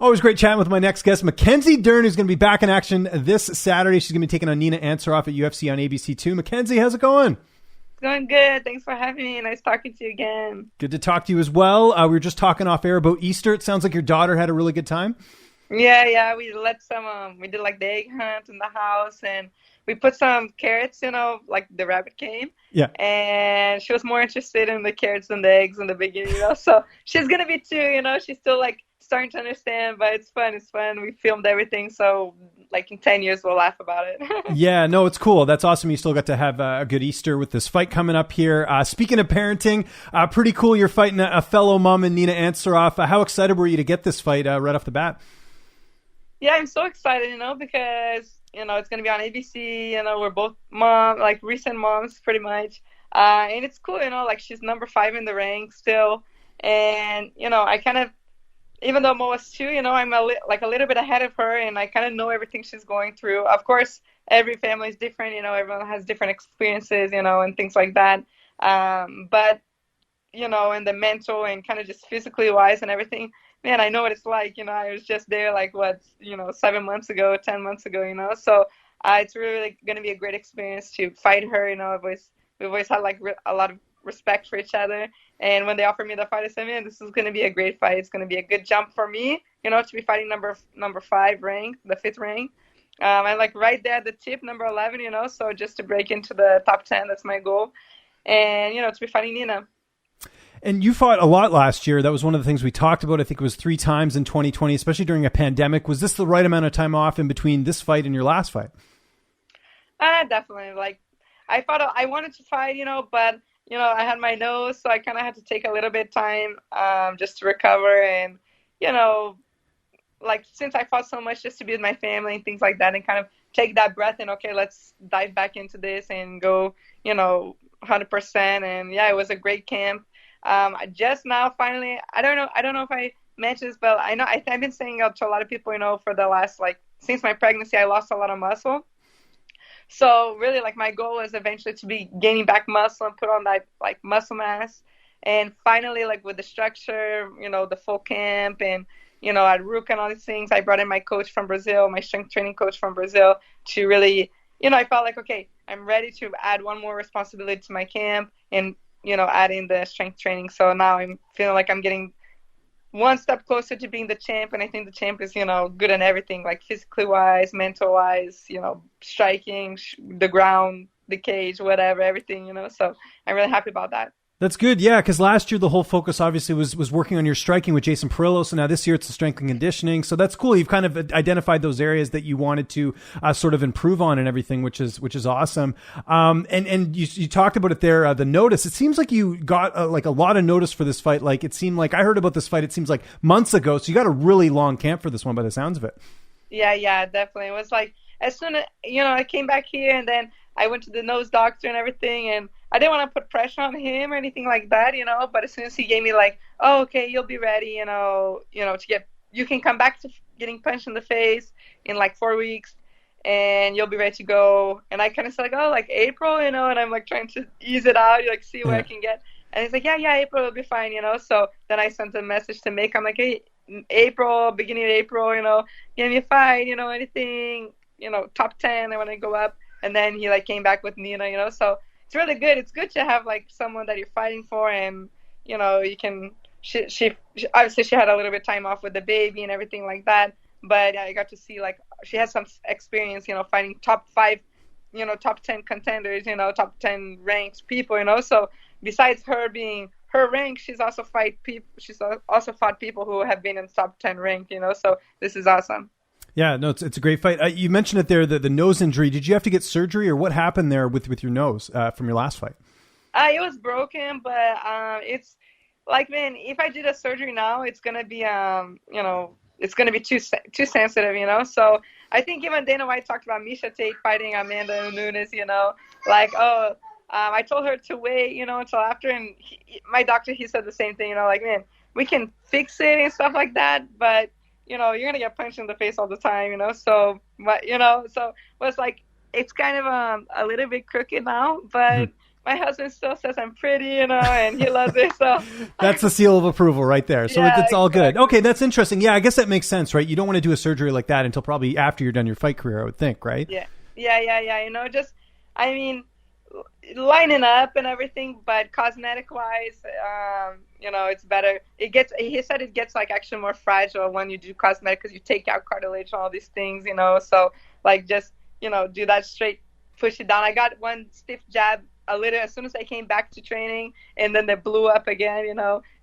Always great chatting with my next guest, Mackenzie Dern, who's going to be back in action this Saturday. She's going to be taking on Nina Ansaroff at UFC on ABC2. Mackenzie, how's it going? It's going good. Thanks for having me. Nice talking to you again. Good to talk to you as well. We were just talking off air about Easter. It sounds like your daughter had a really good time. Yeah. We did like the egg hunt in the house, and we put some carrots, like the rabbit came. Yeah. And she was more interested in the carrots than the eggs in the beginning, So she's going to be too, She's still like starting to understand, but it's fun. We filmed everything. So like in 10 years, we'll laugh about it. Yeah, no, it's cool. That's awesome. You still got to have a good Easter with this fight coming up here. Speaking of parenting, pretty cool. You're fighting a fellow mom in Nina Ansaroff. How excited were you to get this fight right off the bat? Yeah, I'm so excited, because, it's going to be on ABC. We're both recent moms pretty much. And it's cool, like she's number 5 in the rank still. And, I kind of, even though Mo was 2, I'm a little bit ahead of her, and I kind of know everything she's going through. Of course, every family is different, everyone has different experiences, and things like that. But, in the mental and kind of just physically wise and everything, man, I know what it's like. I was just there 7 months ago, 10 months ago, so it's really going to be a great experience to fight her. We've always had a lot of respect for each other. And when they offered me the fight, I said, man, this is going to be a great fight. It's going to be a good jump for me, to be fighting number 5 rank, the 5th rank. I'm right there at the tip, number 11, so just to break into the top 10, that's my goal. And, to be fighting Nina. And you fought a lot last year. That was one of the things we talked about. I think it was 3 times in 2020, especially during a pandemic. Was this the right amount of time off in between this fight and your last fight? Definitely. I wanted to fight, but, I had my nose, so I kind of had to take a little bit of time just to recover. And, since I fought so much just to be with my family and things like that, and kind of take that breath and, okay, let's dive back into this and go, 100%. And, yeah, it was a great camp. I just now finally, I don't know if I mentioned this, but I know I've been saying to a lot of people, for the last, since my pregnancy, I lost a lot of muscle. So really, my goal is eventually to be gaining back muscle and put on that, muscle mass. And finally, with the structure, the full camp and, at RUC and all these things, I brought in my coach from Brazil, my strength training coach from Brazil, to really, I felt okay, I'm ready to add one more responsibility to my camp and, add in the strength training. So now I'm feeling like I'm getting one step closer to being the champ. And I think the champ is, good in everything, physically wise, mental wise, striking, the ground, the cage, whatever, everything, so I'm really happy about that. That's good. Yeah. Cause last year, the whole focus obviously was working on your striking with Jason Perillo. So now this year it's the strength and conditioning. So that's cool. You've kind of identified those areas that you wanted to sort of improve on and everything, which is awesome. And you talked about it there, the notice. It seems like you got a lot of notice for this fight. It seemed like I heard about this fight. It seems like months ago. So you got a really long camp for this one by the sounds of it. Yeah, definitely. It was as soon as, I came back here and then I went to the nose doctor and everything, and I didn't want to put pressure on him or anything like that, but as soon as he gave me oh, okay, you'll be ready, you can come back to getting punched in the face in 4 weeks and you'll be ready to go. And I kind of said April, and I'm trying to ease it out, see where I can get. And he's yeah, April will be fine, So then I sent a message to Make. I'm hey, April, beginning of April, give me a fight, anything, top 10, I want to go up. And then he came back with Nina, so it's really good. It's good to have someone that you're fighting for, and you can. She obviously she had a little bit of time off with the baby and everything like that, but I got to see she has some experience, fighting top 5, top 10 contenders, top 10 ranked people, So besides her being her rank, she's also fought people who have been in top 10 ranked, So this is awesome. Yeah, no, it's a great fight. You mentioned it there, the nose injury. Did you have to get surgery, or what happened there with your nose from your last fight? It was broken, but it's man, if I did a surgery now, it's gonna be it's gonna be too sensitive, So I think even Dana White talked about Miesha Tate fighting Amanda Nunes, I told her to wait, until after, and my doctor, he said the same thing, man, we can fix it and stuff like that, but you're going to get punched in the face all the time, so, but, so it was it's kind of a little bit crooked now, but, my husband still says I'm pretty, and he loves it. So that's the seal of approval right there. So yeah, it's all exactly. good. Okay, that's interesting. Yeah, I guess that makes sense, right? You don't want to do a surgery like that until probably after you're done your fight career, I would think, right? Yeah. Just, I mean, lining up and everything, but cosmetic wise, it's better. He said it gets like actually more fragile when you do cosmetic because you take out cartilage and all these things, so like just, do that straight, push it down. I got one stiff jab as soon as I came back to training, and then they blew up again,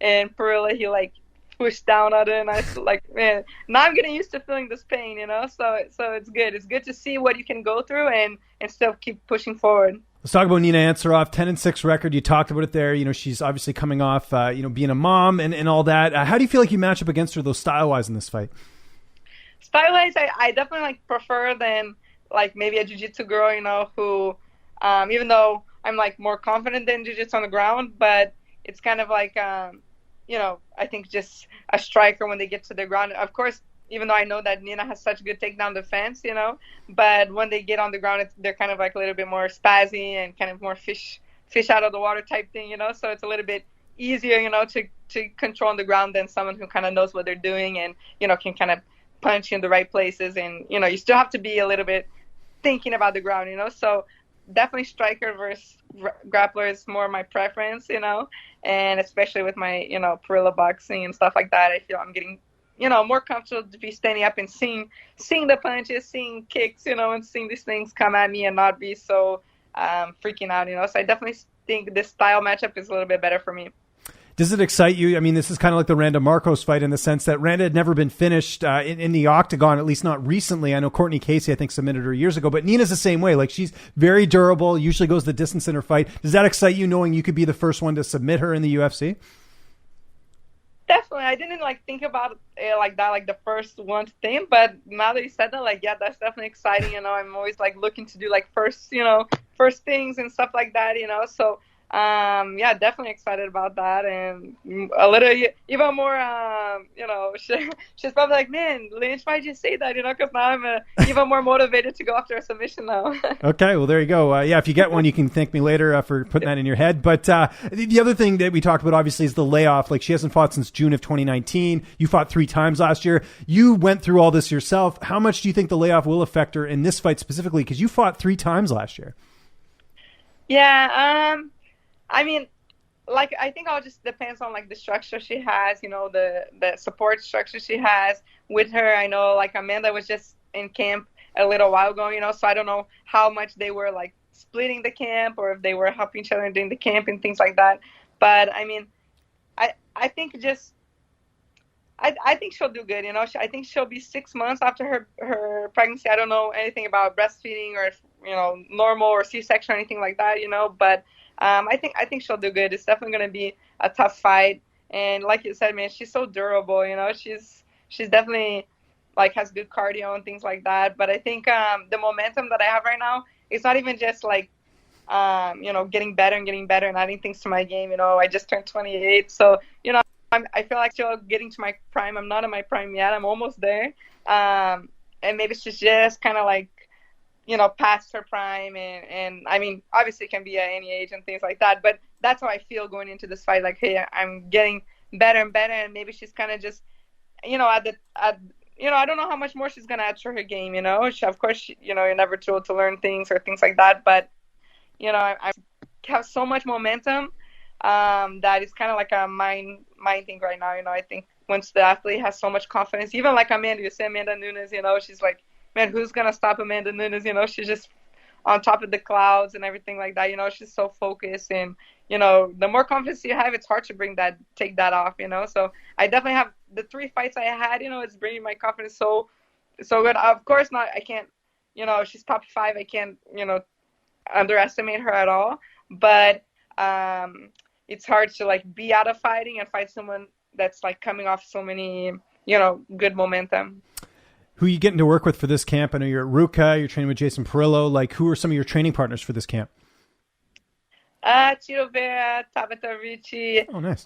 and Perilla, he like pushed down on it, and I was like, man, now I'm getting used to feeling this pain, so it's good. It's good to see what you can go through and still keep pushing forward. Let's talk about Nina Ansaroff, 10-6 record. You talked about it there. She's obviously coming off, being a mom and all that. How do you feel like you match up against her, though, style-wise in this fight? Style-wise, I definitely prefer than like maybe a jiu-jitsu girl, who, even though I'm like more confident than jiu-jitsu on the ground, but it's kind of like, I think just a striker when they get to the ground. Of course, even though I know that Nina has such good takedown defense, but when they get on the ground, they're kind of like a little bit more spazzy and kind of more fish out of the water type thing, so it's a little bit easier, to control on the ground than someone who kind of knows what they're doing and, can kind of punch in the right places. And, you still have to be a little bit thinking about the ground, so definitely striker versus grappler is more my preference, and especially with my, Perilla boxing and stuff like that, I feel I'm getting, more comfortable to be standing up and seeing the punches, seeing kicks, and seeing these things come at me and not be so freaking out, So I definitely think this style matchup is a little bit better for me. Does it excite you? I mean, this is kind of like the Randa Marcos fight in the sense that Randa had never been finished in the octagon, at least not recently. I know Courtney Casey, I think, submitted her years ago, but Nina's the same way. Like, she's very durable, usually goes the distance in her fight. Does that excite you, knowing you could be the first one to submit her in the UFC? Definitely. I didn't think about it like that, like the first one thing, but now that you said that, yeah, that's definitely exciting. I'm always looking to do first things and stuff like that, so definitely excited about that, and a little even more, she's probably like, man, Lynch, why'd you say that, because now I'm even more motivated to go after a submission now. Okay, well, there you go. If you get one, you can thank me later for putting that in your head. But the other thing that we talked about, obviously, is the layoff. Like, she hasn't fought since June of 2019. You fought 3 times last year. You went through all this yourself. How much do you think the layoff will affect her in this fight specifically? Because you fought 3 times last year. Yeah, I mean, I think all just depends on the structure she has, the support structure she has with her. I know Amanda was just in camp a little while ago, so I don't know how much they were splitting the camp or if they were helping each other during the camp and things like that. But I mean, I think I think she'll do good. I think she'll be 6 months after her pregnancy. I don't know anything about breastfeeding or normal or C-section or anything like that, but I think she'll do good. It's definitely going to be a tough fight. And like you said, man, she's so durable, she's definitely has good cardio and things like that. But I think the momentum that I have right now, it's not even just getting better and adding things to my game. I just turned 28. So, I feel like still getting to my prime. I'm not in my prime yet. I'm almost there. And maybe she's just kind of past her prime, and I mean, obviously it can be at any age and things like that, but that's how I feel going into this fight. Hey, I'm getting better and better, and maybe she's kind of just, I don't know how much more she's going to add to her game, of course, you're never too old to learn things or things like that, but, I have so much momentum that it's kind of like a mind thing right now, I think once the athlete has so much confidence, even Amanda, you say Amanda Nunes, she's like, man, who's going to stop Amanda Nunes? She's just on top of the clouds and everything like that. She's so focused. And, the more confidence you have, it's hard to take that off, So I definitely have the 3 fights I had, it's bringing my confidence so good. Of course not, I can't, she's top 5. I can't, underestimate her at all. But it's hard to, be out of fighting and fight someone that's, coming off so many, good momentum. Who are you getting to work with for this camp? I know you're at Ruka, you're training with Jason Perillo. Who are some of your training partners for this camp? Chito Vera, Tabitha Ricci. Oh, nice.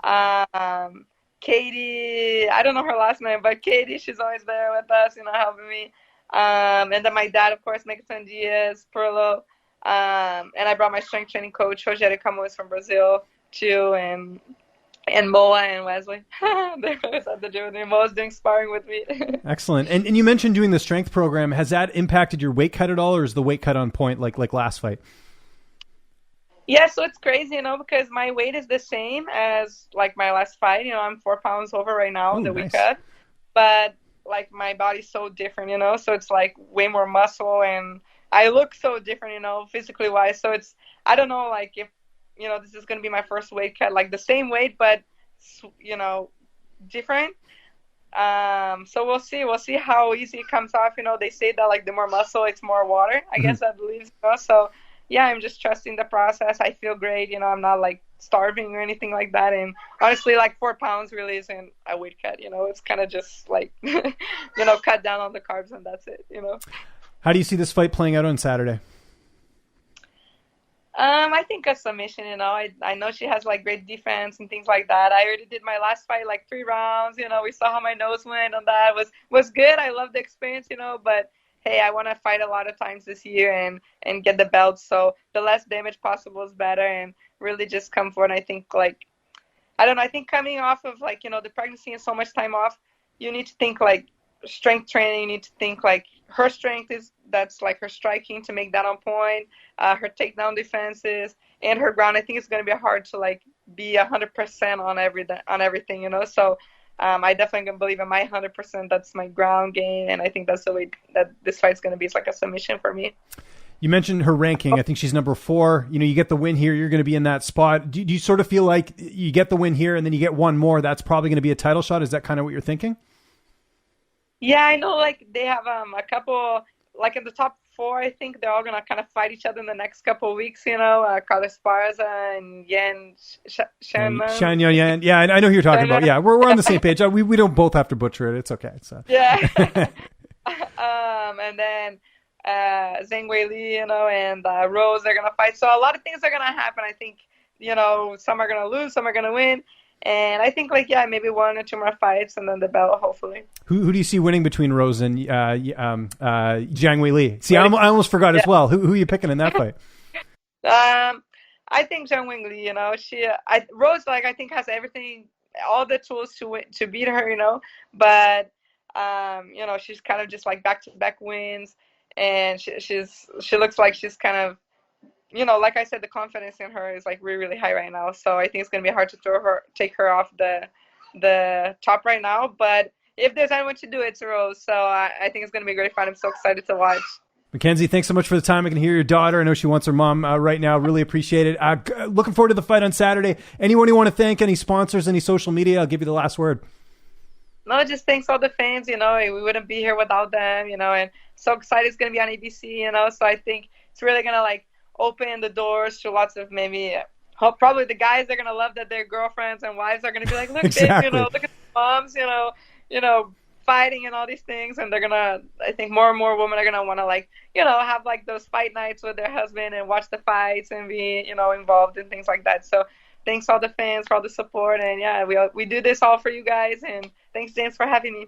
Katie, I don't know her last name, but Katie, she's always there with us, helping me. And then my dad, of course, Mackenzie Diaz, Perillo. And I brought my strength training coach, Rogério Camões from Brazil, too, and Moa and Wesley. They always at the gym with me. Moa's doing sparring with me. Excellent. And you mentioned doing the strength program. Has that impacted your weight cut at all, or is the weight cut on point like last fight? Yeah, so it's crazy, because my weight is the same as like my last fight. I'm 4 pounds over right now, Ooh, the nice. weight cut. But like my body's so different, so it's like way more muscle and I look so different, physically wise. So I don't know, like if, this is going to be my first weight cut, like the same weight, but, different. So we'll see how easy it comes off. They say that like the more muscle, it's more water, I guess I believe. So yeah, I'm just trusting the process. I feel great. I'm not like starving or anything like that. And honestly, like 4 pounds really isn't a weight cut. It's kind of just like, cut down on the carbs and that's it, How do you see this fight playing out on Saturday? I think a submission, I know she has like great defense and things like that. I already did my last fight, like 3 rounds, we saw how my nose went on that. Was good. I love the experience, but hey, I want to fight a lot of times this year and get the belt. So the less damage possible is better and really just come forward. I think I don't know, I think coming off of like, the pregnancy and so much time off, you need to think like strength training. You need to think like her strength that's like her striking to make that on point, her takedown defenses and her ground. I think it's going to be hard to like be 100% on everything, So I definitely believe in my 100%. That's my ground game, and I think that's the way that this fight's going to be. It's like a submission for me. You mentioned her ranking. I think she's number 4. You get the win here, you're going to be in that spot. Do you sort of feel like you get the win here and then you get one more, that's probably going to be a title shot? Is that kind of what you're thinking? Yeah, I know. Like they have a couple, like in the top 4, I think they're all gonna kind of fight each other in the next couple of weeks. Carlos Esparza and Yan Shan Yan. Yeah, I know who you're talking about. Yeah, we're on the same page. We don't both have to butcher it. It's okay. So yeah. And then Zhang Weili, and Rose, they're gonna fight. So a lot of things are gonna happen. I think some are gonna lose, some are gonna win. And I think maybe 1 or 2 more fights and then the belt, hopefully. Who do you see winning between Rose and Zhang Weili? See, I almost forgot as well. Who are you picking in that fight? I think Zhang Weili, Rose, I think has everything, all the tools to beat her, but, she's kind of just like back-to-back wins. And she looks like she's kind of, like I said, the confidence in her is like really, really high right now. So I think it's going to be hard to take her off the top right now. But if there's anyone to do it, it's Rose. So I think it's going to be a great fight. I'm so excited to watch. Mackenzie, thanks so much for the time. I can hear your daughter. I know she wants her mom right now. Really appreciate it. Looking forward to the fight on Saturday. Anyone you want to thank, any sponsors, any social media? I'll give you the last word. No, just thanks all the fans. We wouldn't be here without them, and so excited it's going to be on ABC, So I think it's really going to open the doors to lots of probably the guys are going to love that their girlfriends and wives are going to be like, look, exactly. Look at the moms, fighting and all these things. And they're going to, I think more and more women are going to want to have those fight nights with their husband and watch the fights and be, involved in things like that. So thanks all the fans for all the support. And yeah, we do this all for you guys. And thanks, James, for having me.